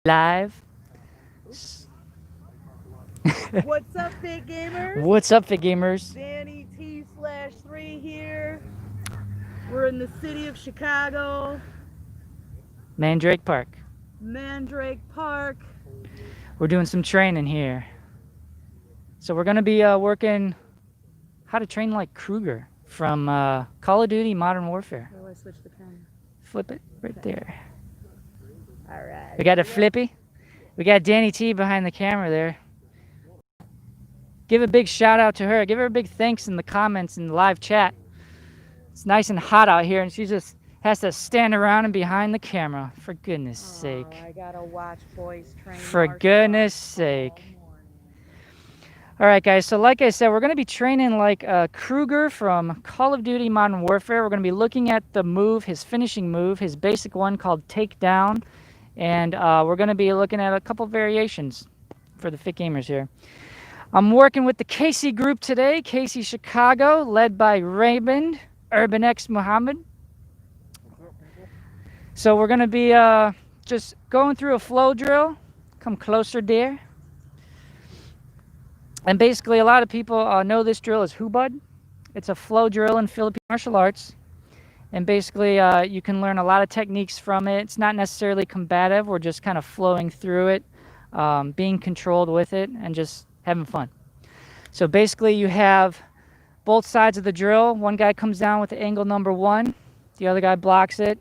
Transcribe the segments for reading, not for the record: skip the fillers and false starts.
Live. What's up, Fit Gamers? What's up, Fit Gamers? Danny T/3 here. We're in the city of Chicago, Mandrake Park. Mandrake Park. We're doing some training here. So we're going to be working how to train like Krueger from Call of Duty Modern Warfare. Where do I switch the camera? Flip it right there. All right. We got a flippy. We got Danny T behind the camera there. Give a big shout out to her. Give her a big thanks in the comments in the live chat. It's nice and hot out here, and she just has to stand around and behind the camera. For goodness sake. I gotta watch boys train. For goodness sake. All right, guys. So like I said, we're going to be training like Krueger from Call of Duty Modern Warfare. We're going to be looking at the move, his finishing move, his basic one called Takedown. And we're going to be looking at a couple variations for the Fit Gamers here. I'm working with the Casey group today, Casey Chicago, led by Raymond, Urban X Muhammad. So we're going to be just going through a flow drill. Come closer, dear. And basically, a lot of people know this drill as Hubud. It's a flow drill in Philippine martial arts. And basically, you can learn a lot of techniques from it. It's not necessarily combative. We're just kind of flowing through it, being controlled with it, and just having fun. So basically, you have both sides of the drill. One guy comes down with the angle number 1. The other guy blocks it.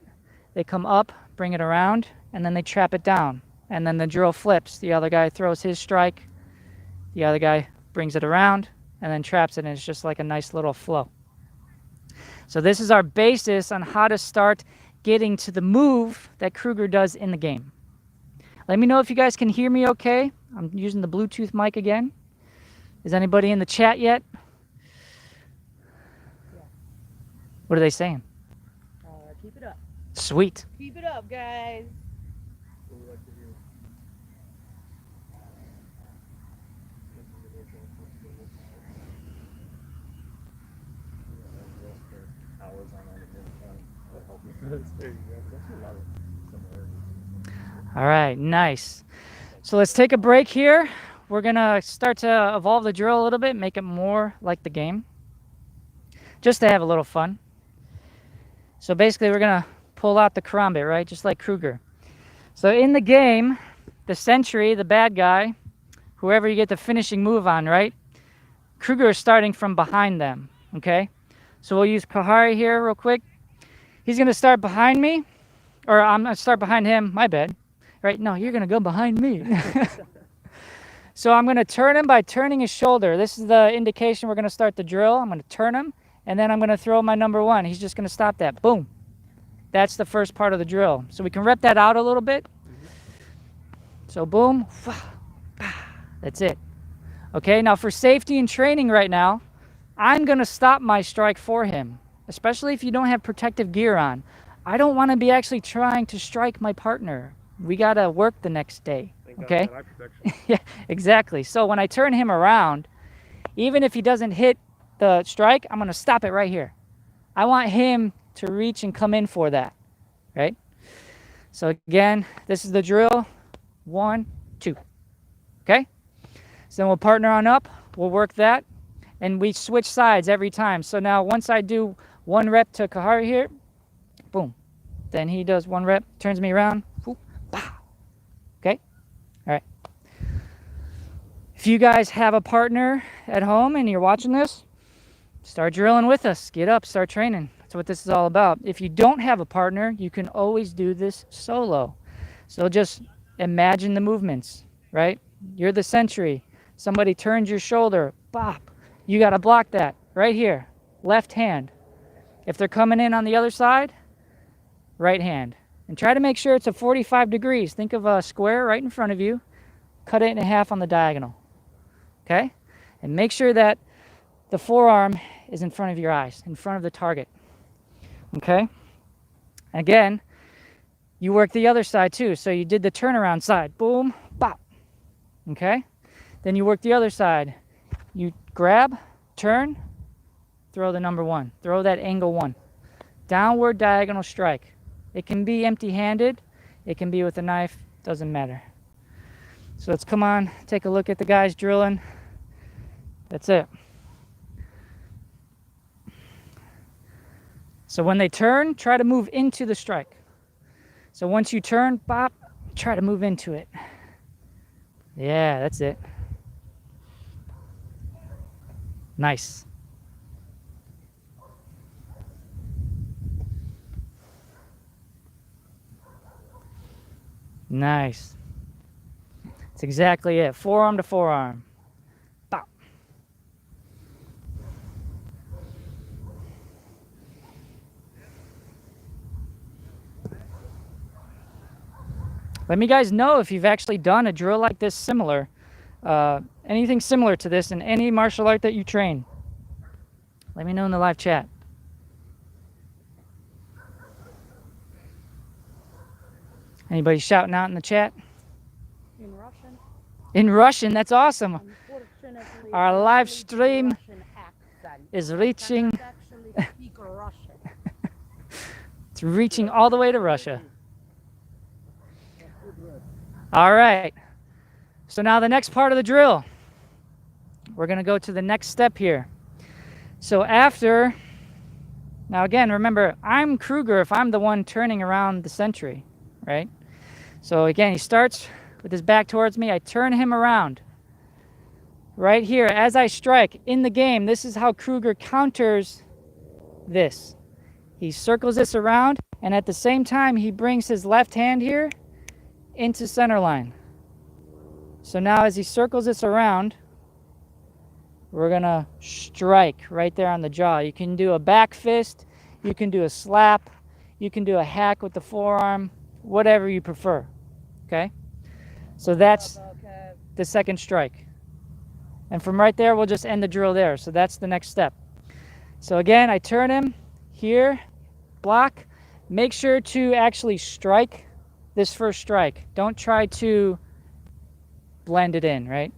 They come up, bring it around, and then they trap it down. And then the drill flips. The other guy throws his strike. The other guy brings it around and then traps it, and it's just like a nice little flow. So this is our basis on how to start getting to the move that Krueger does in the game. Let me know if you guys can hear me okay. I'm using the Bluetooth mic again. Is anybody in the chat yet? Yeah. What are they saying? Keep it up. Sweet. Keep it up, guys. All right, nice. So let's take a break here. We're gonna start to evolve the drill a little bit, make it more like the game, just to have a little fun. So basically, we're gonna pull out the karambit, right, just like Krueger. So in the game, the sentry, the bad guy, whoever you get the finishing move on, right, Krueger is starting from behind them, okay? So we'll use Kahari here real quick. He's gonna start behind me, or I'm gonna start behind him, my bad. Right, no, you're gonna go behind me. So I'm gonna turn him by turning his shoulder. This is the indication we're gonna start the drill. I'm gonna turn him, and then I'm gonna throw my number 1. He's just gonna stop that, boom. That's the first part of the drill. So we can rep that out a little bit. So boom, that's it. Okay, now for safety and training right now, I'm gonna stop my strike for him, especially if you don't have protective gear on. I don't wanna be actually trying to strike my partner. We gotta work the next day, okay? Yeah, exactly. So when I turn him around, even if he doesn't hit the strike, I'm gonna stop it right here. I want him to reach and come in for that, right? So again, this is the drill. 1, 2, okay? So then we'll partner on up, we'll work that, and we switch sides every time. So now once I do 1 rep to Kahari here, boom. Then he does 1 rep, turns me around, whoop, bah. Okay? All right. If you guys have a partner at home and you're watching this, start drilling with us. Get up, start training. That's what this is all about. If you don't have a partner, you can always do this solo. So just imagine the movements, right? You're the sentry. Somebody turns your shoulder, bop. You got to block that right here, left hand. If they're coming in on the other side, right hand. And try to make sure it's a 45 degrees. Think of a square right in front of you. Cut it in half on the diagonal. Okay? And make sure that the forearm is in front of your eyes, in front of the target. Okay? Again, you work the other side too. So you did the turnaround side. Boom, bop. Okay? Then you work the other side. You grab, turn, throw the number 1. Throw that angle 1. Downward diagonal strike. It can be empty-handed. It can be with a knife. Doesn't matter. So let's come on, take a look at the guys drilling. That's it. So when they turn, try to move into the strike. So once you turn, bop, try to move into it. Yeah, that's it. Nice. Nice. That's exactly it. Forearm to forearm. Bop. Let me guys know if you've actually done a drill like this similar. Anything similar to this in any martial art that you train. Let me know in the live chat. Anybody shouting out in the chat? In Russian. In Russian, that's awesome. Unfortunately, Our live stream Russian accent. is reaching. I cannot actually speak Russian. It's reaching all the way to Russia. All right. So now the next part of the drill. We're going to go to the next step here. So after, now again, remember, I'm Krueger if I'm the one turning around the sentry, right? So again, he starts with his back towards me. I turn him around. Right here, as I strike in the game, this is how Krueger counters this. He circles this around, and at the same time, he brings his left hand here into center line. So now as he circles this around, we're gonna strike right there on the jaw. You can do a back fist, you can do a slap, you can do a hack with the forearm, whatever you prefer, okay? So that's the second strike. And from right there, we'll just end the drill there. So that's the next step. So again, I turn him here, block. Make sure to actually strike this first strike. Don't try to blend it in, right?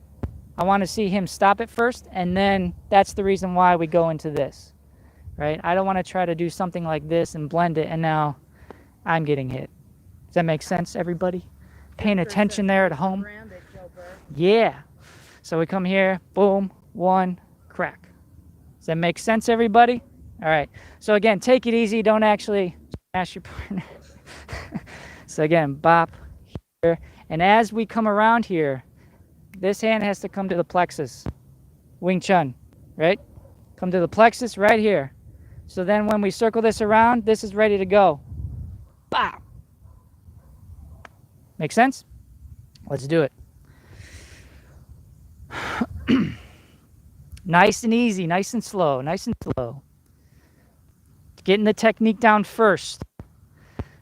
I want to see him stop it first, and then that's the reason why we go into this, right? I don't want to try to do something like this and blend it, and now I'm getting hit. Does that make sense, everybody? Paying attention there at home? Yeah. So we come here, boom, one, crack. Does that make sense, everybody? All right. So again, take it easy. Don't actually smash your partner. So again, bop here. And as we come around here, this hand has to come to the plexus. Wing Chun, right? Come to the plexus right here. So then when we circle this around, this is ready to go. Bop. Make sense? Let's do it. Nice and easy, nice and slow, nice and slow. Getting the technique down first.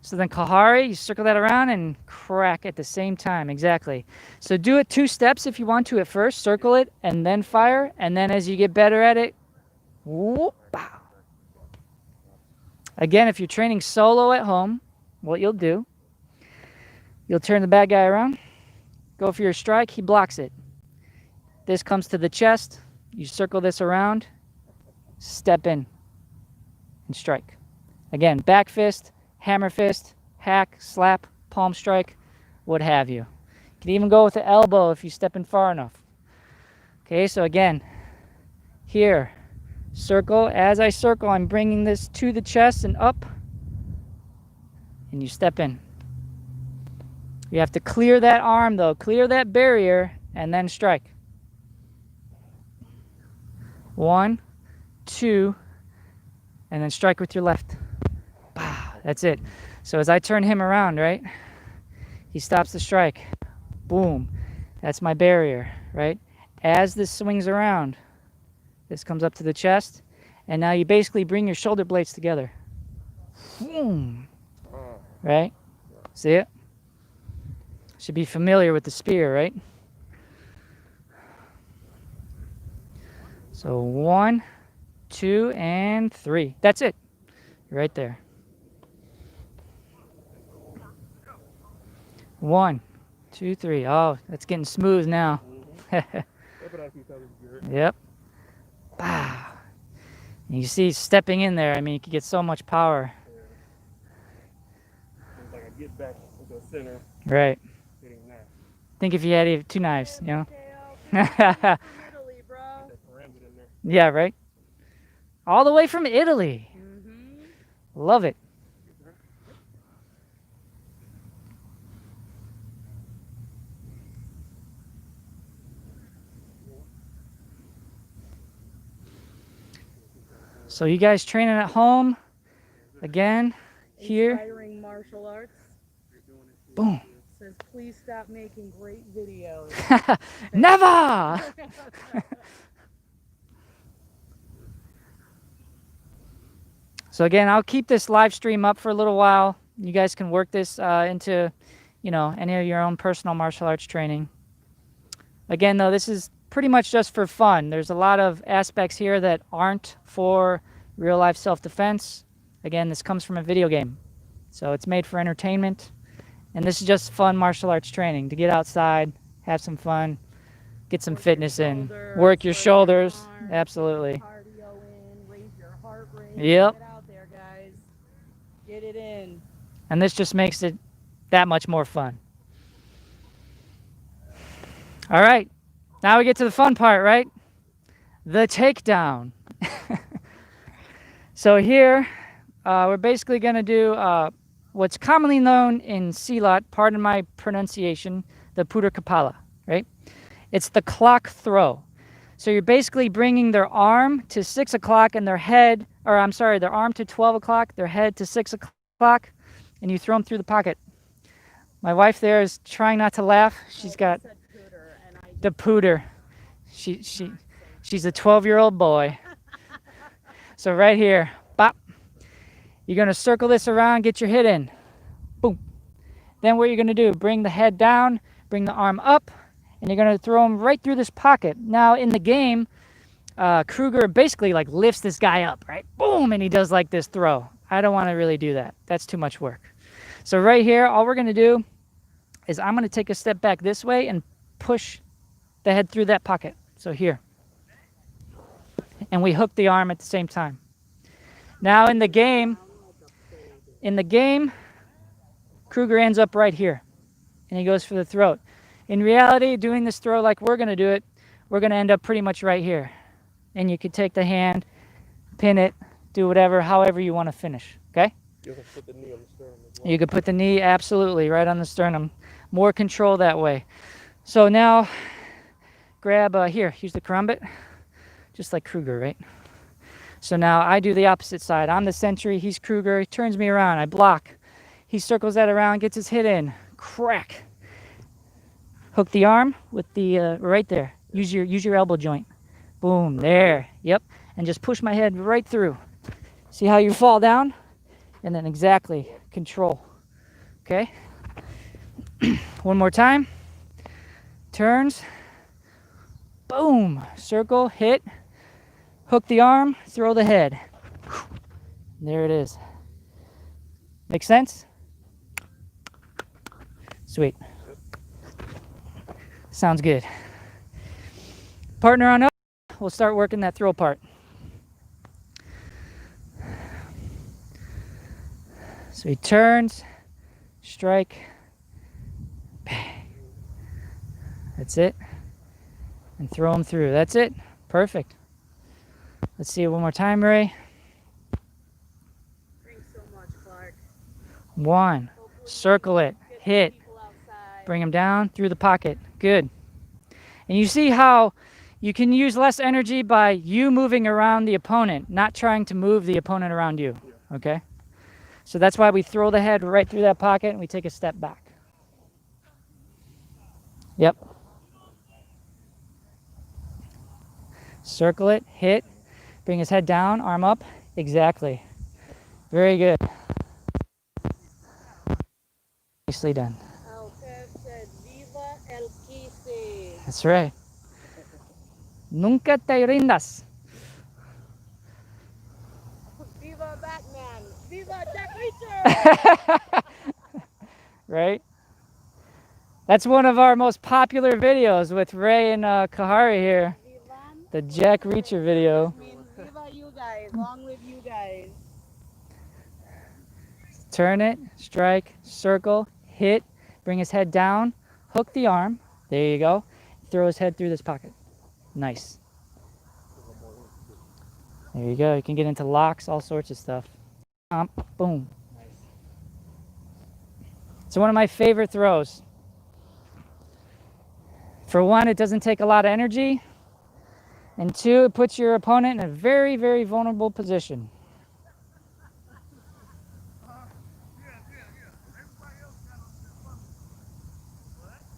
So then Kahari, you circle that around and crack at the same time, exactly. So do it 2 steps if you want to at first, circle it and then fire, and then as you get better at it, whoop, pow. Again, if you're training solo at home, what you'll do, you'll turn the bad guy around, go for your strike, he blocks it. This comes to the chest, you circle this around, step in and strike. Again, back fist, hammer fist, hack, slap, palm strike, what have you. You can even go with the elbow if you step in far enough. Okay, so again, here, circle. As I circle, I'm bringing this to the chest and up, and you step in. You have to clear that arm though, clear that barrier, and then strike. 1, 2, and then strike with your left. That's it. So as I turn him around, right, he stops the strike. Boom. That's my barrier, right? As this swings around, this comes up to the chest, and now you basically bring your shoulder blades together. Boom. Right? See it? Should be familiar with the spear, right? So 1, 2, and 3. That's it. Right there. 1, 2, 3. Oh, that's getting smooth now. Yep. Wow. And you see stepping in there, I mean, you can get so much power. It's like I get back to the center. Right. Hitting that. Think if you had two knives, you know? From Italy, bro. Yeah, right? All the way from Italy. Mm-hmm. Love it. So you guys training at home again here. Inspiring martial arts. Boom. Says, please stop making great videos. Never. So again, I'll keep this live stream up for a little while. You guys can work this into, you know, any of your own personal martial arts training. Again, though, this is pretty much just for fun. There's a lot of aspects here that aren't for real life self-defense. Again, this comes from a video game, so it's made for entertainment. And this is just fun martial arts training to get outside, have some fun, get some fitness in, work your shoulders. Absolutely. Cardio in, raise your heart rate. Yep. Get out there, guys. Get it in. And this just makes it that much more fun. All right, now we get to the fun part, right? The takedown. So here, we're basically going to do what's commonly known in Silat, pardon my pronunciation, the puder kapala, right? It's the clock throw. So you're basically bringing their arm to 6 o'clock and their head, or I'm sorry, their arm to 12 o'clock, their head to 6 o'clock, and you throw them through the pocket. My wife there is trying not to laugh. She's got the puder. She's a 12-year-old boy. So right here, bop. You're going to circle this around, get your hit in. Boom. Then what you're going to do, bring the head down, bring the arm up, and you're going to throw him right through this pocket. Now in the game, Krueger basically like lifts this guy up, right? Boom, and he does like this throw. I don't want to really do that. That's too much work. So right here, all we're going to do is I'm going to take a step back this way and push the head through that pocket. So here. And we hook the arm at the same time. Now in the game, Krueger ends up right here. And he goes for the throat. In reality, doing this throw like we're going to do it, we're going to end up pretty much right here. And you could take the hand, pin it, do whatever, however you want to finish. Okay? You can put the knee on the sternum as well. You could put the knee absolutely right on the sternum. More control that way. So now, grab here, use the karambit. Just like Krueger, right? So now I do the opposite side. I'm the sentry, he's Krueger. He turns me around, I block. He circles that around, gets his hit in. Crack. Hook the arm with the, right there. Use your elbow joint. Boom, there, yep. And just push my head right through. See how you fall down? And then exactly, control. Okay? One more time. Turns. Boom, circle, hit. Hook the arm, throw the head. There it is. Make sense? Sweet. Sounds good. Partner on up, we'll start working that throw part. So he turns, strike, bang. That's it. And throw him through. That's it. Perfect. Let's see it one more time, Ray. Thanks so much, Clark. One. Circle it. Hit. Bring him down through the pocket. Good. And you see how you can use less energy by you moving around the opponent, not trying to move the opponent around you. Okay? So that's why we throw the head right through that pocket and we take a step back. Yep. Circle it, hit, bring his head down, arm up. Exactly. Very good. Nicely done. said, Viva el Quise. That's right. Nunca te rindas. Viva Batman. Viva Jack Reacher. Right? That's one of our most popular videos with Ray and Kahari here. The Jack Reacher video. Means viva you guys. Long live you guys. Turn it, strike, circle, hit, bring his head down, hook the arm, There you go. Throw his head through this pocket. Nice. There you go. You can get into locks, all sorts of stuff. Boom. Nice. It's one of my favorite throws. For one, it doesn't take a lot of energy. And two, it puts your opponent in a very, very vulnerable position.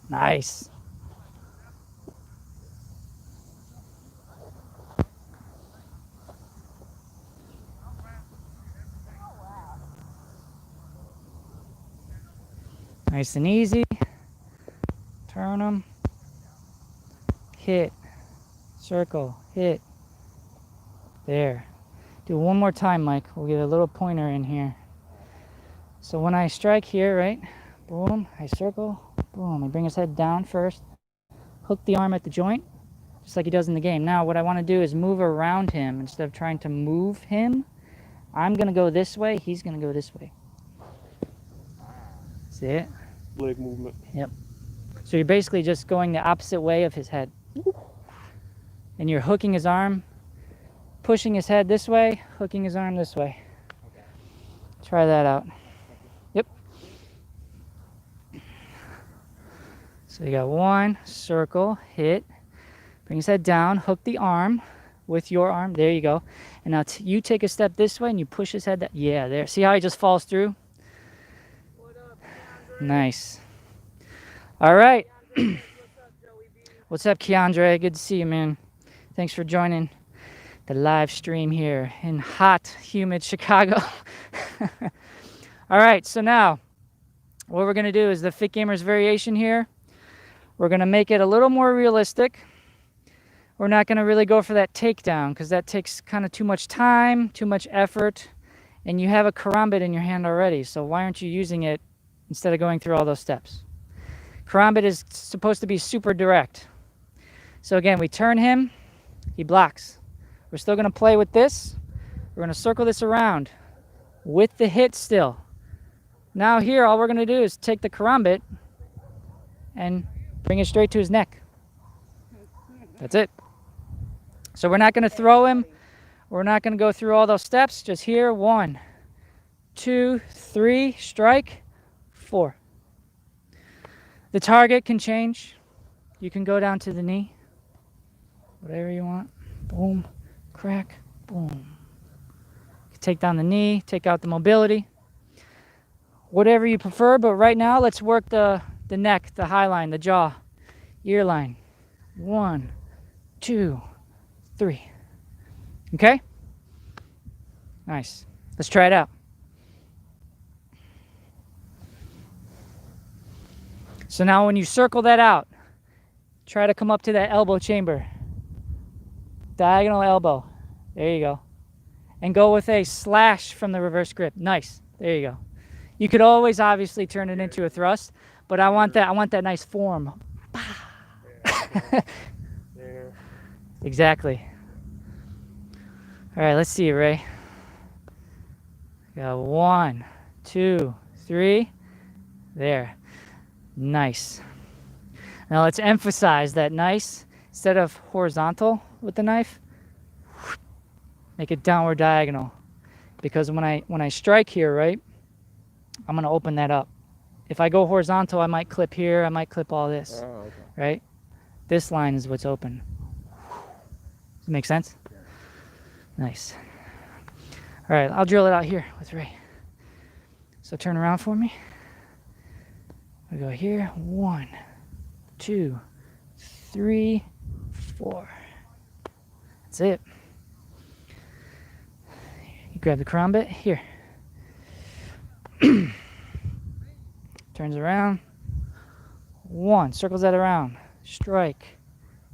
Nice. Nice and easy. Turn them. Hit. Circle. Hit. There. Do one more time, Mike. We'll get a little pointer in here. So when I strike here, right? Boom. I circle. Boom. I bring his head down first. Hook the arm at the joint, just like he does in the game. Now what I want to do is move around him. Instead of trying to move him, I'm going to go this way. He's going to go this way. See it? Leg movement. Yep. So you're basically just going the opposite way of his head. And you're hooking his arm, pushing his head this way, hooking his arm this way. Okay. Try that out. Yep. So you got one, circle, hit, bring his head down, hook the arm with your arm. There you go. And now you take a step this way and you push his head down. Yeah, there. See how he just falls through? What up, Nice. All right. What's up, Keandre? Good to see you, man. Thanks for joining the live stream here in hot, humid Chicago. All right, so now what we're going to do is the Fit Gamers variation here. We're going to make it a little more realistic. We're not going to really go for that takedown because that takes kind of too much time, too much effort, and you have a karambit in your hand already, so why aren't you using it instead of going through all those steps? Karambit is supposed to be super direct. So again, we turn him, he blocks. We're still going to play with this. We're going to circle this around with the hit still. Now here, all we're going to do is take the karambit and bring it straight to his neck. That's it. So we're not going to throw him. We're not going to go through all those steps. Just here, 1, 2, 3, strike, 4. The target can change. You can go down to the knee. Whatever you want. Boom, crack, boom. Take down the knee, take out the mobility. Whatever you prefer, but right now let's work the neck, the high line, the jaw, ear line. 1, 2, 3. Okay? Nice. Let's try it out. So now when you circle that out, try to come up to that elbow chamber. Diagonal elbow. There you go. And go with a slash from the reverse grip. Nice. There you go. You could always obviously turn it into a thrust, but I want that nice form. There. Exactly. All right, let's see it, Ray. Got 1, 2, 3. There. Nice. Now let's emphasize that nice. Instead of horizontal with the knife, make it downward diagonal. Because when I strike here, right, I'm going to open that up. If I go horizontal, I might clip here, I might clip all this. Oh, okay. Right? This line is what's open. Does it make sense? Yeah. Nice. All right, I'll drill it out here with Ray. So turn around for me. We go here. 1, 2, 3, 4. That's it. You grab the karambit here. Turns around. 1, circles that around. Strike.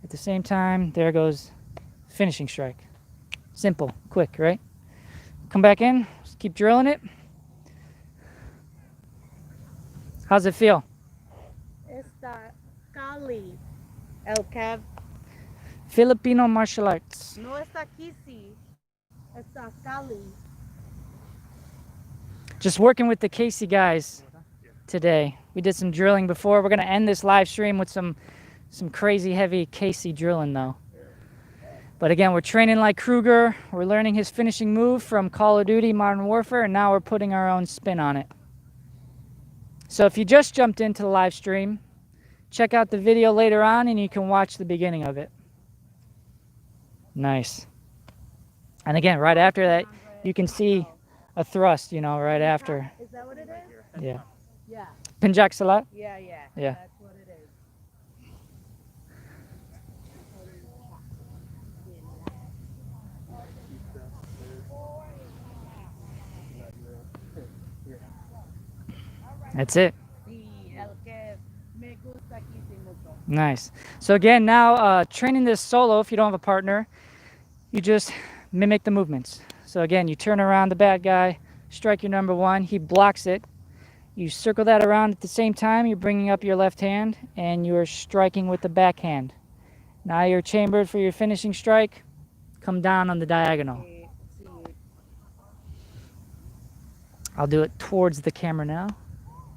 At the same time, there goes finishing strike. Simple, quick, right? Come back in. Just keep drilling it. How's it feel? Está Cali. El Cav. Filipino martial arts. No está Kisi. Está Cali. Just working with the Casey guys today. We did some drilling before. We're going to end this live stream with some some crazy heavy Casey drilling though. But again, we're training like Krueger. We're learning his finishing move from Call of Duty Modern Warfare, and now we're putting our own spin on it. So if you just jumped into the live stream, check out the video later on and you can watch the beginning of it. Nice. And again, right after that, you can see a thrust, you know, right after. Is that what it is? Yeah. Yeah. Pinjak Salat? Yeah. Yeah. That's what it is. That's it. Sí, el que me gusta aquí sí mucho. Nice. So again, now training this solo, if you don't have a partner, you just mimic the movements. So again, you turn around the bad guy, strike your number one, he blocks it. You circle that around at the same time, you're bringing up your left hand, and you're striking with the backhand. Now you're chambered for your finishing strike, come down on the diagonal. Sí, sí. I'll do it towards the camera now.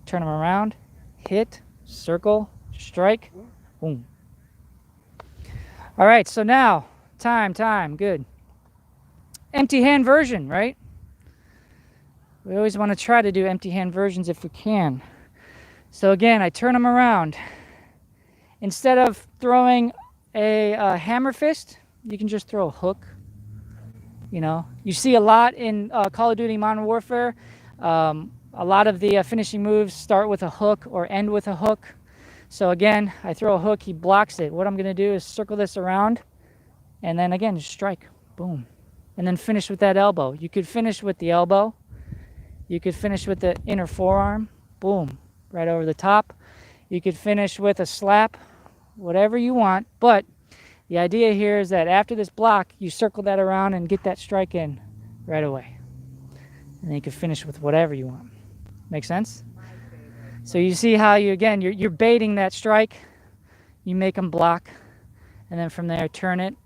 Turn them around, hit, circle, strike, boom. All right, so now, time, good. Empty hand version, right? We always want to try to do empty hand versions if we can. So again, I turn them around. Instead of throwing a hammer fist, you can just throw a hook. You know, you see a lot in Call of Duty Modern Warfare. A lot of the finishing moves start with a hook or end with a hook. So again, I throw a hook, he blocks it. What I'm going to do is circle this around, and then again, just strike, boom. And then finish with that elbow. You could finish with the elbow. You could finish with the inner forearm, boom, right over the top. You could finish with a slap, whatever you want. But the idea here is that after this block, you circle that around and get that strike in right away. And then you can finish with whatever you want. Make sense? So you see how you're baiting that strike. You make them block, and then from there turn it,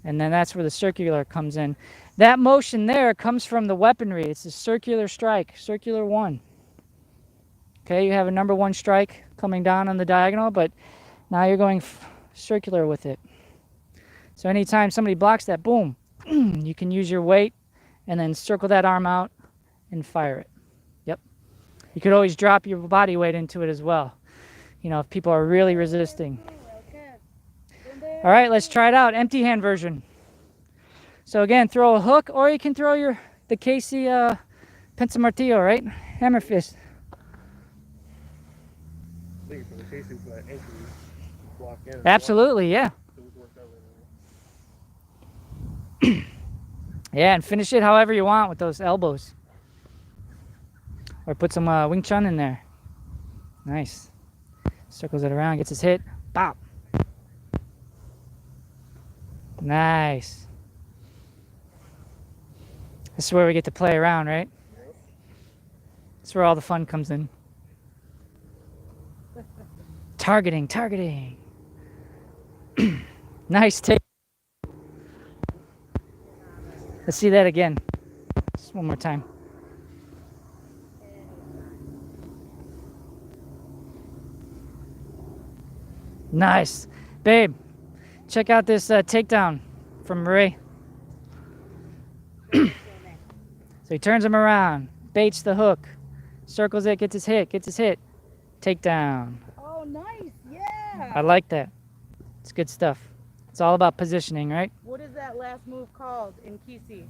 and then that's where the circular comes in. That motion there comes from the weaponry. It's a circular strike, circular one. Okay, you have a number one strike coming down on the diagonal, but now you're going circular with it. So anytime somebody blocks that, boom, you can use your weight and then circle that arm out and fire it. Yep. You could always drop your body weight into it as well, you know, if people are really resisting. All right, let's try it out. Empty hand version. So again, throw a hook, or you can throw the Casey Pensamartillo, right? Hammer fist. I think for the Casey for that entry block in. Absolutely, yeah. So we worked out really Yeah, and finish it however you want with those elbows. Or put some Wing Chun in there. Nice. Circles it around, gets his hit. Bop. Nice. This is where we get to play around, right? This is where all the fun comes in. Targeting. Nice take. Let's see that again. Just one more time. Nice. Babe, check out this takedown from Ray. So he turns him around, baits the hook, circles it, gets his hit. Takedown. Oh, nice. Yeah. I like that. It's good stuff. It's all about positioning, right? What is that last move called in Kisi?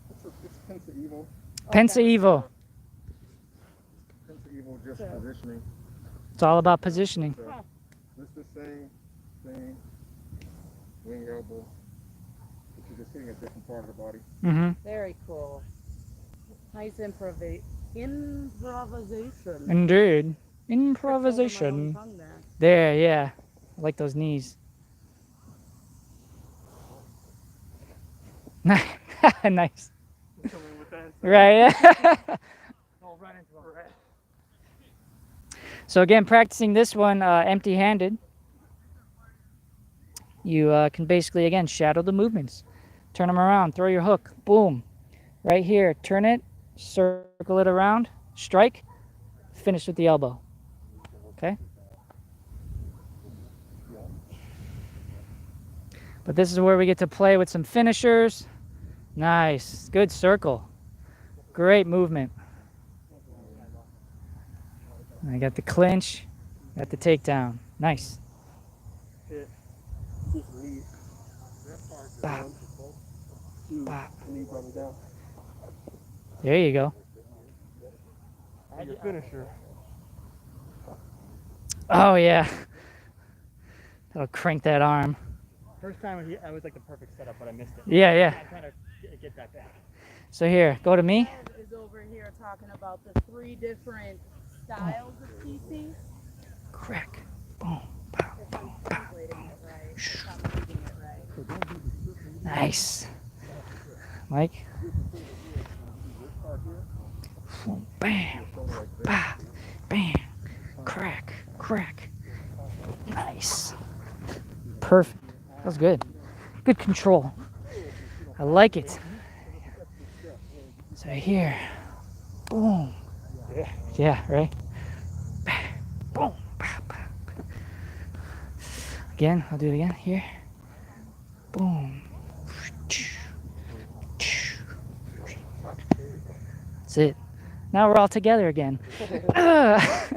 It's Pensa Evil. Pensa Evo. Pensa Evil, just positioning. It's all about positioning. So, it's the same thing. Wing elbow. But you're just hitting a different part of the body. Mm-hmm. Very cool. Nice improvisation. Indeed. Improvisation. There, yeah. I like those knees. Nice. Come in with that. Right, yeah. So again, practicing this one empty-handed, you can basically, again, shadow the movements. Turn them around, throw your hook, boom. Right here, turn it, circle it around, strike, finish with the elbow. Okay? But this is where we get to play with some finishers. Nice. Good circle. Great movement. I got the clinch. Got the takedown. Nice. Hit. Knee. Bop. Two. Bop. Knee probably down. There you go. And your finisher. Oh, yeah. That'll crank that arm. First time I was like the perfect setup, but I missed it. Yeah, yeah. I'm trying to get that back. So here, go to me. Ed is over here talking about the 3 different styles of PC. Crack. Boom. Pow. If I'm translating it right, if I'm reading it right. Nice. Mike. Boom. Bam. Bah. Bam. Crack. Crack. Nice. Perfect. That was good. Good control. I like it. So here. Boom. Yeah, right? Boom. Again, I'll do it again. Here. Boom. That's it. Now we're all together again. That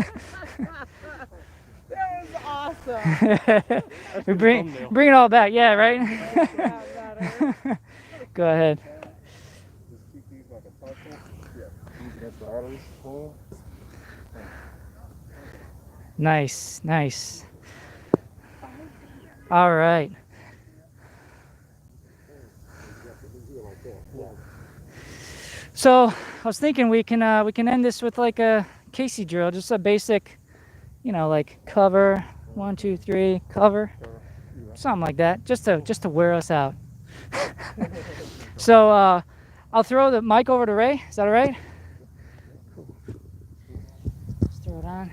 was awesome. We bring it all back. Yeah, right? Go ahead. Just keep these like a tussle. Yeah. These against the arteries. Boom. Nice, nice. All right. So I was thinking we can end this with like a Casey drill, just a basic, like cover, 1, 2, 3, cover, something like that, just to wear us out. So I'll throw the mic over to Ray. Is that all right? Just throw it on. I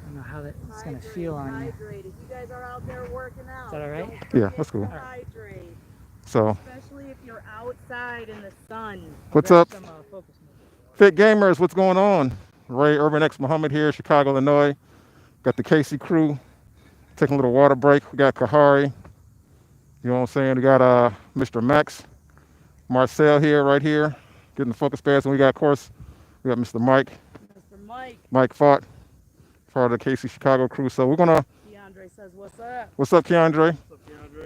don't know how that's gonna feel on you. Hydrate. If you guys are out there working out, Is that all right? don't Yeah, forget that's cool. to hydrate. So, Especially if you're outside in the sun. what's Grab up, some, focus mode. Fit Gamers? What's going on? Ray Urban X Muhammad here, Chicago, Illinois. Got the Casey crew taking a little water break. We got Kahari. You know what I'm saying? We got Mr. Max, Marcel here, right here, getting the focus pads. And we got, of course, we got Mr. Mike. Mr. Mike Fott, part of the Casey Chicago crew. So we're gonna. Keandre says, "What's up?" What's up, Keandre?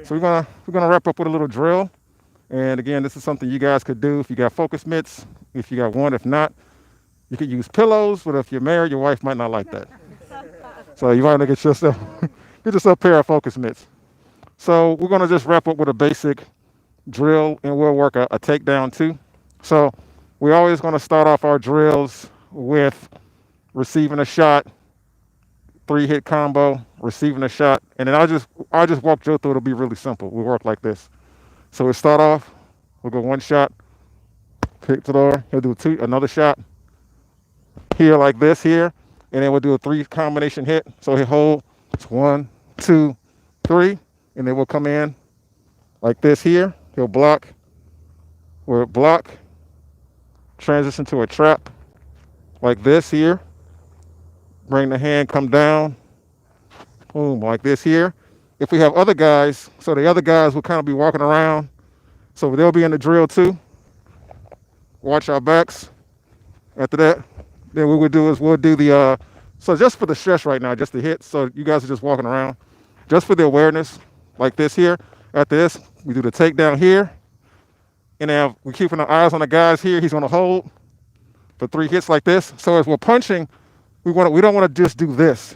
So we're gonna wrap up with a little drill. And again, this is something you guys could do if you got focus mitts. If you got one, if not, you could use pillows. But if you're married, your wife might not like that. So you might want to get yourself a pair of focus mitts. So we're gonna just wrap up with a basic drill, and we'll work a takedown too. So we're always gonna start off our drills with receiving a shot, 3-hit combo, receiving a shot, and then I'll just walk Joe through. It'll be really simple. We work like this. So we start off. We'll go 1 shot, pick to the door. He'll do another shot here like this here, and then we'll do a 3 combination hit. So he'll hold 1, 2, 3, and then we'll come in like this here. He'll block. We'll block. Transition to a trap like this here. Bring the hand, come down. Boom, like this here. If we have other guys, so the other guys will kind of be walking around. So they'll be in the drill too. Watch our backs. After that, then what we'll do is we'll do the, so just for the stress right now, just the hit. So you guys are just walking around. Just for the awareness, like this here. After this, we do the takedown here. And then we're keeping our eyes on the guys here. He's gonna hold for 3 hits like this. So as we're punching, we don't want to just do this.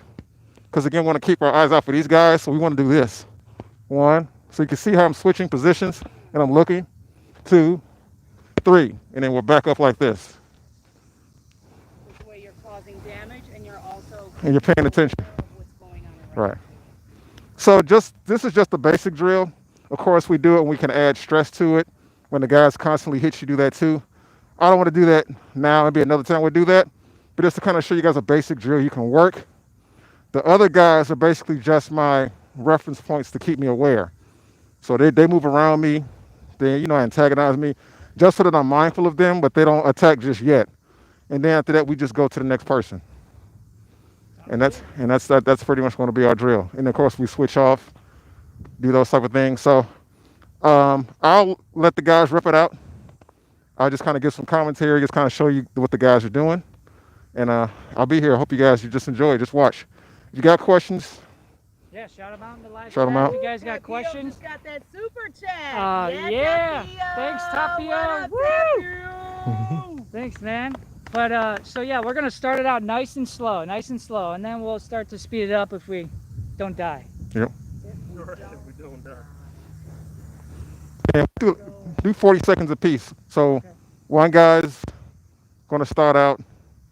Because again, we want to keep our eyes out for these guys, so we want to do this. 1, so you can see how I'm switching positions, and I'm looking. 2, 3, and then we'll back up like this. This way you're causing damage, and you're also And you're paying attention. aware of what's going on around Right. So this is just a basic drill. Of course, we do it and we can add stress to it. When the guys constantly hit you, do that too. I don't want to do that now. Maybe another time we'll do that. But just to kind of show you guys a basic drill you can work. The other guys are basically just my reference points to keep me aware. So they move around me. They, antagonize me just so that I'm mindful of them, but they don't attack just yet. And then after that, we just go to the next person. And that's pretty much going to be our drill. And of course, we switch off do those type of things. So I'll let the guys rip it out. I'll just kind of give some commentary, just kind of show you what the guys are doing. And I'll be here. I hope you guys just enjoy it. Just watch. If you got questions, Yeah, shout them out in the live Shout 'em chat out. if you guys got Tapio questions. just got that super chat. Yeah. Tapio. Thanks, Tapio. What up, Woo. Tapio? Thanks, man. But so yeah, we're gonna start it out nice and slow, and then we'll start to speed it up if we don't die. Yep. Right, we don't know. And do 40 seconds apiece. So one guy's going to start out.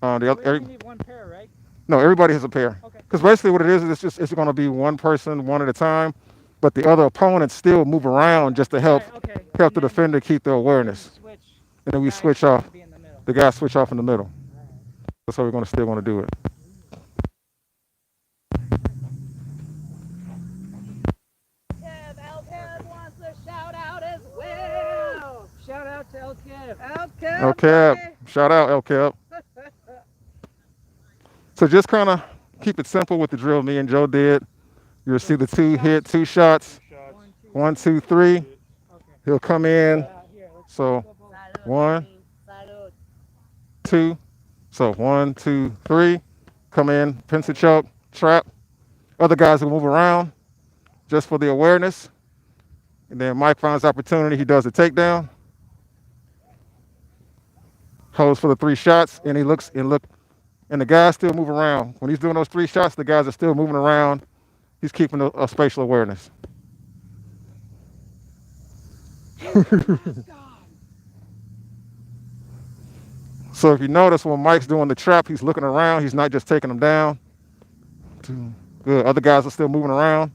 The We other, only need one pair, right? no, everybody has a pair. Okay. Because basically what it is it's going to be one person, one at a time, but the other opponents still move around just to help Right, okay. help the And then defender keep their awareness. switch. And then we Guys switch have off. to be in the middle. The guys switch off in the middle. That's how we're going to still want to do it. Kev wants a shout out as well. Shout out to El Kev. Kev. Okay. Shout out, LCAP. So just kind of keep it simple with the drill me and Joe did. You'll see the two shots. Shots. 1, 2, 3. Okay. He'll come in. Here, let's So go both. Salud, One. Salud. 2. So 1, 2, 3. Come in, pincer choke, trap. Other guys will move around just for the awareness. And then Mike finds opportunity. He does a takedown. Holds for the 3 shots, and he looks and look. And the guys still move around. When he's doing those 3 shots, the guys are still moving around. He's keeping a spatial awareness. So if you notice when Mike's doing the trap, he's looking around. He's not just taking them down. Good. Other guys are still moving around.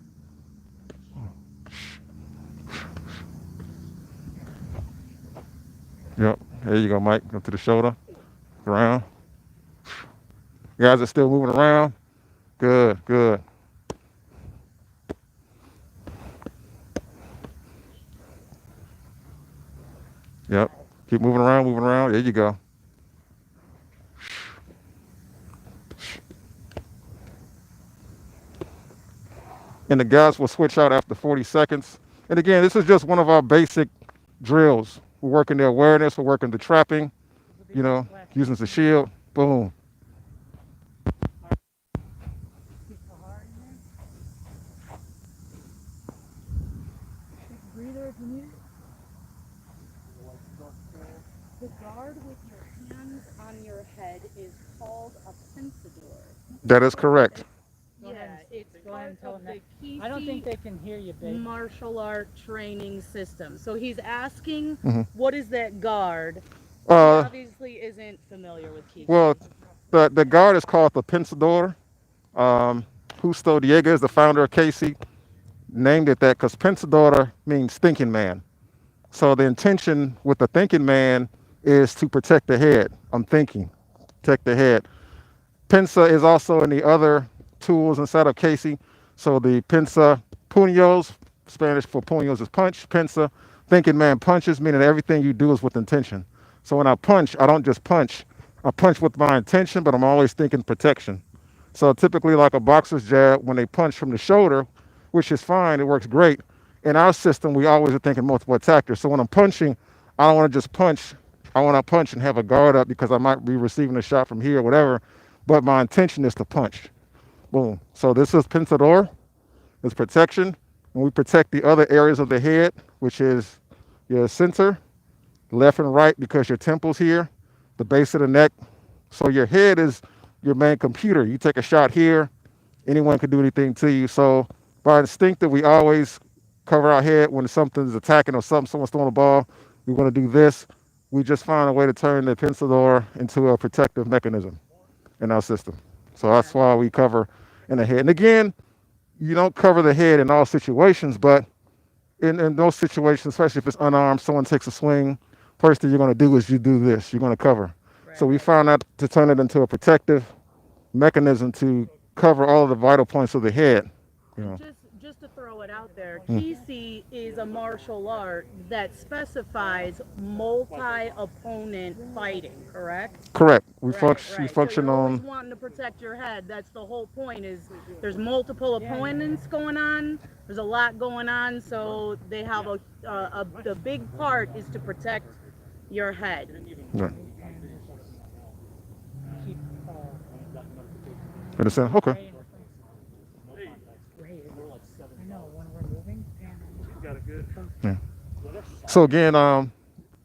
Yep. There you go, Mike. Up to the shoulder. Around. Guys are still moving around. Good, good. Yep. Keep moving around, moving around. There you go. And the guys will switch out after 40 seconds. And again, this is just one of our basic drills. We're working the awareness, we're working the trapping, you know, using the shield. Boom. Breather if you need it. The guard with your hands on your head is called a pensador. That is correct. Go ahead. It's Go ahead and part tell of them the that. I don't think they can hear you, babe. martial art training system. So he's asking, Mhm. what is that guard? He Uh, obviously isn't familiar with Kiki. well, the guard is called the Pensador. Justo Diego is the founder of Casey. Named it that because Pensador means thinking man. So the intention with the thinking man is to protect the head. I'm thinking, protect the head. Pensa is also in the other tools inside of Casey. So the pensa puños, Spanish for puños is punch. Pensa, thinking man punches, meaning everything you do is with intention. So when I punch, I don't just punch. I punch with my intention, but I'm always thinking protection. So typically like a boxer's jab, when they punch from the shoulder, which is fine, it works great. In our system, we always are thinking multiple attackers. So when I'm punching, I don't want to just punch. I want to punch and have a guard up because I might be receiving a shot from here or whatever. But my intention is to punch. Boom. So this is pensador. It's protection. And we protect the other areas of the head, which is your center, left and right, because your temple's here, the base of the neck. So your head is your main computer. You take a shot here, anyone can do anything to you. So by instinctive, we always cover our head when something's attacking or someone's throwing a ball. We want to do this. We just find a way to turn the pensador into a protective mechanism in our system. So that's why we cover in the head. And again, you don't cover the head in all situations, but in those situations, especially if it's unarmed, someone takes a swing, first thing you're going to do is you do this. You're going to cover. Right. So we found out to turn it into a protective mechanism to cover all of the vital points of the head. You know. just to throw it out there, Kisi is a martial art that specifies multi-opponent fighting, correct? Correct. We Right. function so you're always on. wanting to protect your head. That's the whole point. Is there's multiple opponents going on. There's a lot going on, so they have the big part is to protect your head. Yeah. Understand? Okay. Got it good. Yeah. So again,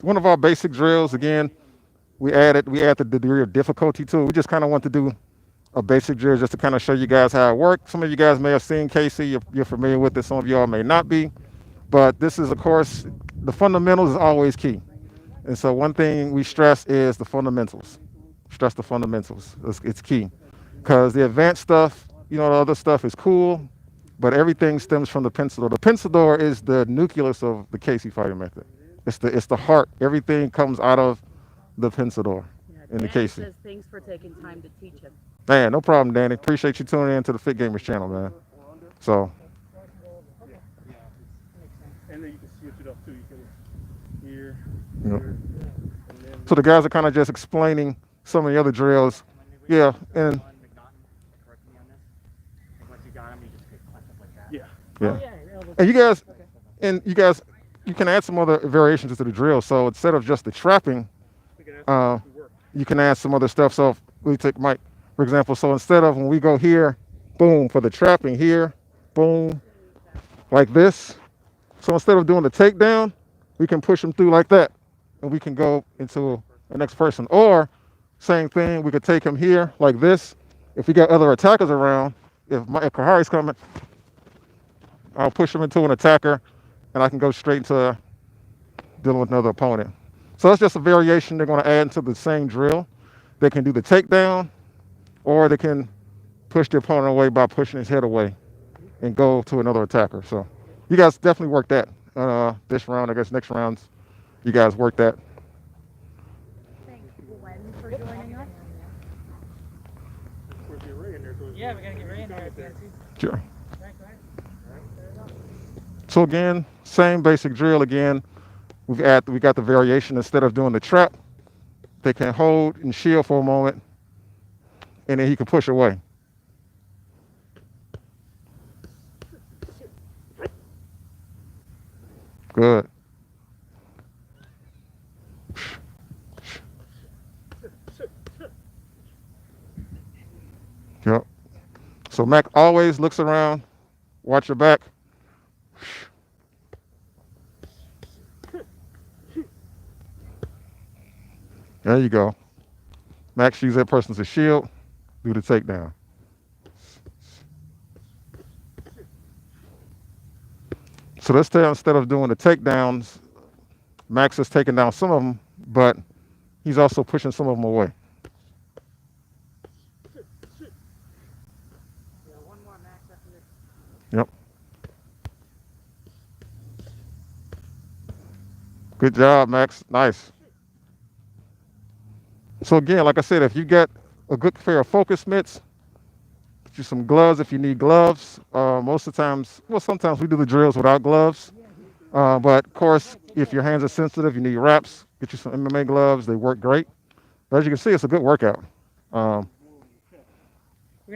one of our basic drills. Again, we add the degree of difficulty to it. We just kind of want to do a basic drill just to kind of show you guys how it works. Some of you guys may have seen Casey. You're familiar with it. Some of y'all may not be. But this is, of course, the fundamentals is always key. And so one thing we stress is the fundamentals. Stress the fundamentals. It's key. Because the advanced stuff, the other stuff is cool, but everything stems from the pencil door. The pencil door is the nucleus of the Casey fighting method. It's the heart. Everything comes out of the pencil door in the Casey. Says thanks for taking time to teach him. Man, no problem, Danny. Appreciate you tuning in to the Fit Gamers channel, man. So. And then you can switch it up too. You can here, Yep. here, and then So the guys are kind of just explaining some of the other drills. Yeah, and yeah. yeah. And you guys, you can add some other variations to the drill. So instead of just the trapping, We can ask them to work. you can add some other stuff. So if we take Mike, for example. So instead of when we go here, boom, for the trapping here, boom, like this. So instead of doing the takedown, we can push them through like that, and we can go into the next person. Or same thing, we could take him here like this. If we got other attackers around, if Kahari's coming, I'll push him into an attacker, and I can go straight into dealing with another opponent. So that's just a variation they're going to add into the same drill. They can do the takedown, or they can push the opponent away by pushing his head away and go to another attacker. So you guys definitely work that this round. I guess next rounds, you guys work that. Thanks, Gwen, for joining us. Of course, get Ray in there. So Yeah, we gotta get Ray in there. Sure. So again, same basic drill again. We got the variation. Instead of doing the trap, they can hold and shield for a moment, and then he can push away. Good. Yep. So Mac always looks around, watch your back. There you go. Max, use that person as a shield. Do the takedown. So this time, instead of doing the takedowns, Max is taking down some of them, but he's also pushing some of them away. Yep. Good job, Max. Nice. So again, like I said, if you get a good pair of focus mitts, get you some gloves if you need gloves. Most of the times, well, sometimes we do the drills without gloves. But of course, if your hands are sensitive, you need wraps. Get you some MMA gloves. They work great. But as you can see, it's a good workout. We're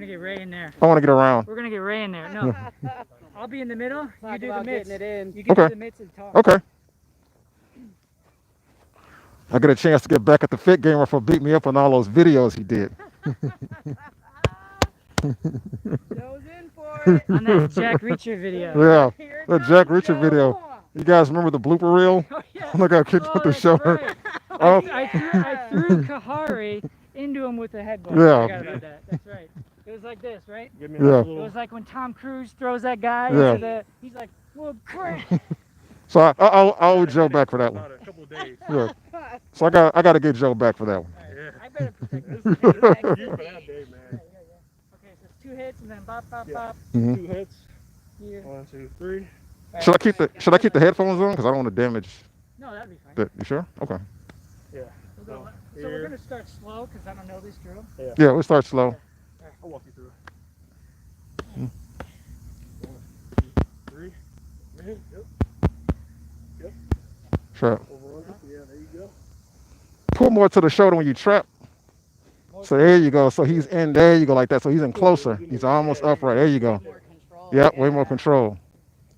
gonna get Ray in there. I want to get around. We're gonna get Ray in there. No, I'll be in the middle. You do the mitts. Getting it in. You can Okay. do the mitts and talk. Okay. I get a chance to get back at the Fit Gamer for beat me up on all those videos he did. Joe's in for it. On that Jack Reacher video. Yeah, Here it the comes, Jack Reacher Joe. video. You guys remember the blooper reel? Oh, yeah. Look how kicked Oh, with the that's shoulder. right. Oh, I threw Kahari into him with a headbutt. Yeah. I forgot about that. That's right. It was like this, right? Give me Yeah. a It little. was like when Tom Cruise throws that guy Yeah. into the. He's like, well, crap. so I owe Joe back for that one. About a couple of days. Yeah. So I got to get Joe back for that one. Yeah. I better protect this. You for that day, man. Okay, so it's 2 hits and then bop, bop, Yeah. bop. Mhm. 2 hits. Here. 1, 2, 3. Should I keep the headphones on? Because I don't want to damage No, that'd be fine. that. You sure? Okay. Yeah. We'll go, so we're gonna start slow because I don't know this drill. Yeah, we'll start slow. I'll walk you through. Yep. Yep. Trap. Over under. Yeah, there you go. Pull more to the shoulder when you trap. So there you go. So he's in. There you go, like that. So he's in closer. He's almost upright. There you go. More control. Yep, way more control.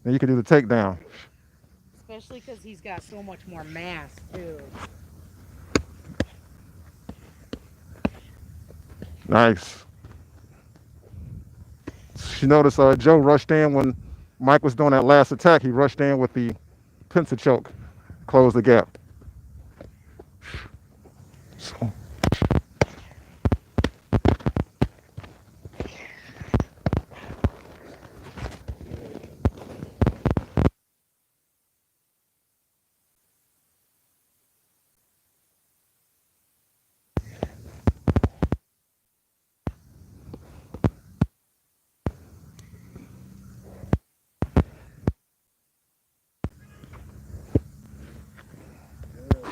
Then you can do the takedown. Especially because he's got so much more mass too. Nice. You notice Joe rushed in when Mike was doing that last attack. He rushed in with the pincer choke, close the gap. So.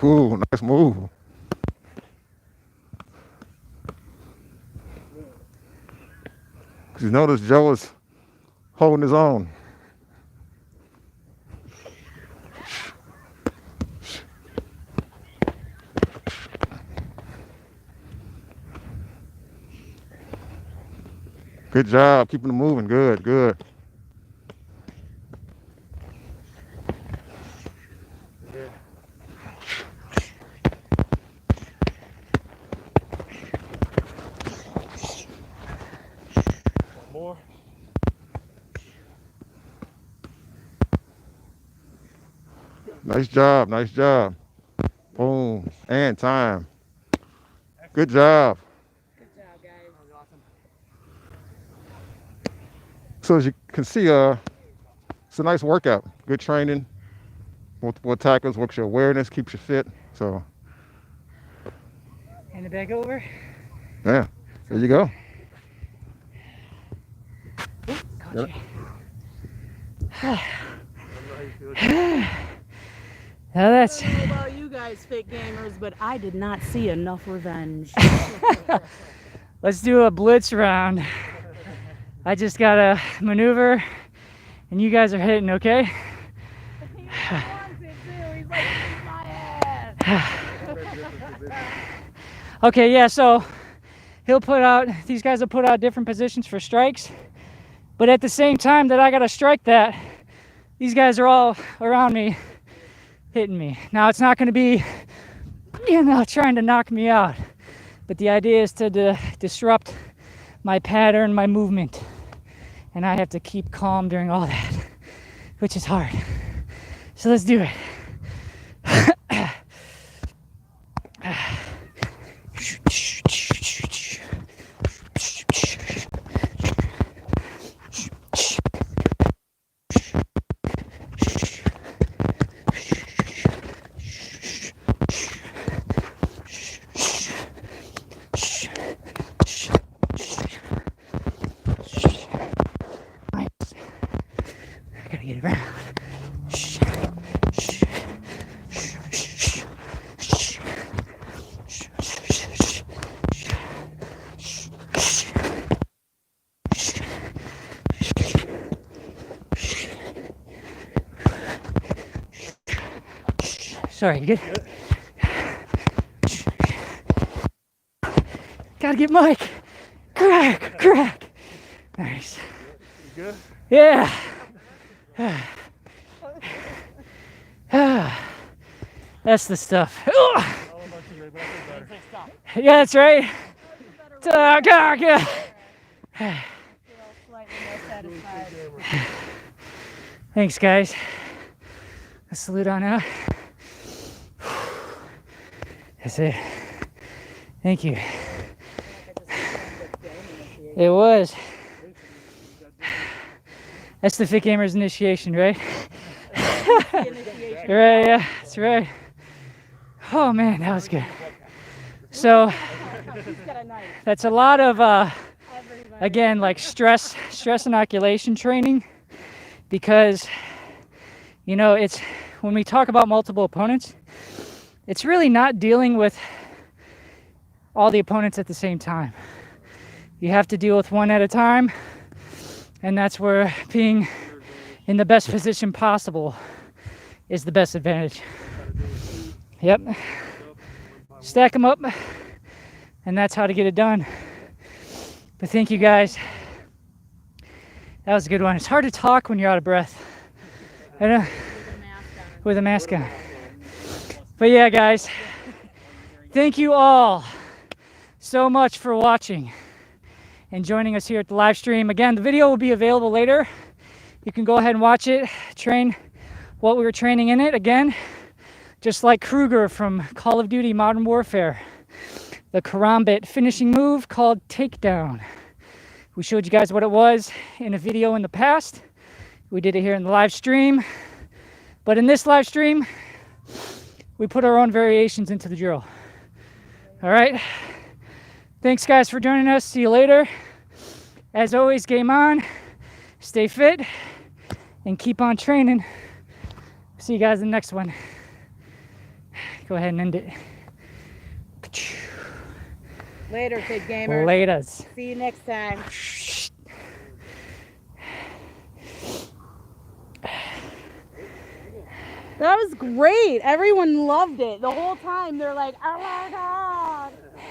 Ooh, nice move. You notice Joe is holding his own. Good job, keeping it moving. Good, good. More. Nice job, nice job. Boom, and time. Good job. Good job, guys. So as you can see, it's a nice workout. Good training. Multiple attackers, works your awareness, keeps you fit. So, Hand it back over. yeah, there you go. Caught you. Now that's. I don't know about you guys, fit gamers, but I did not see enough revenge. Let's do a blitz round. I just got a maneuver, and you guys are hitting, okay? He wants it too. He's like, "Kick my ass." Okay, yeah, so these guys will put out different positions for strikes, but at the same time that I gotta strike that, these guys are all around me, hitting me. Now it's not gonna be, trying to knock me out, but the idea is to disrupt my pattern, my movement, and I have to keep calm during all that, which is hard. So let's do it. I gotta get it around. Sorry, you good? Gotta get Mike. Crack. Nice. You good? Yeah. That's the stuff. All about you, Ray, but I feel better. Yeah, that's right. Slightly more satisfied. Thanks, guys. A salute on out. That's it. Thank you. It was. That's the Fit Gamers initiation, right? Right, yeah, that's right. Oh man, that was good. So that's a lot of again, like stress inoculation training, because it's when we talk about multiple opponents, it's really not dealing with all the opponents at the same time. You have to deal with one at a time, and that's where being in the best position possible is the best advantage. Yep. Stack them up, and that's how to get it done. But thank you guys. That was a good one. It's hard to talk when you're out of breath. I know. With a mask on. But yeah, guys, thank you all so much for watching and joining us here at the live stream. Again, the video will be available later. You can go ahead and watch it, train what we were training in it. Again, just like Krueger from Call of Duty Modern Warfare, the karambit finishing move called Takedown. We showed you guys what it was in a video in the past. We did it here in the live stream. But in this live stream, we put our own variations into the drill. All right. Thanks, guys, for joining us. See you later. As always, game on. Stay fit and keep on training. See you guys in the next one. Go ahead and end it. Later, kid gamers. Laters. See you next time. That was great. Everyone loved it. The whole time they're like, oh my God.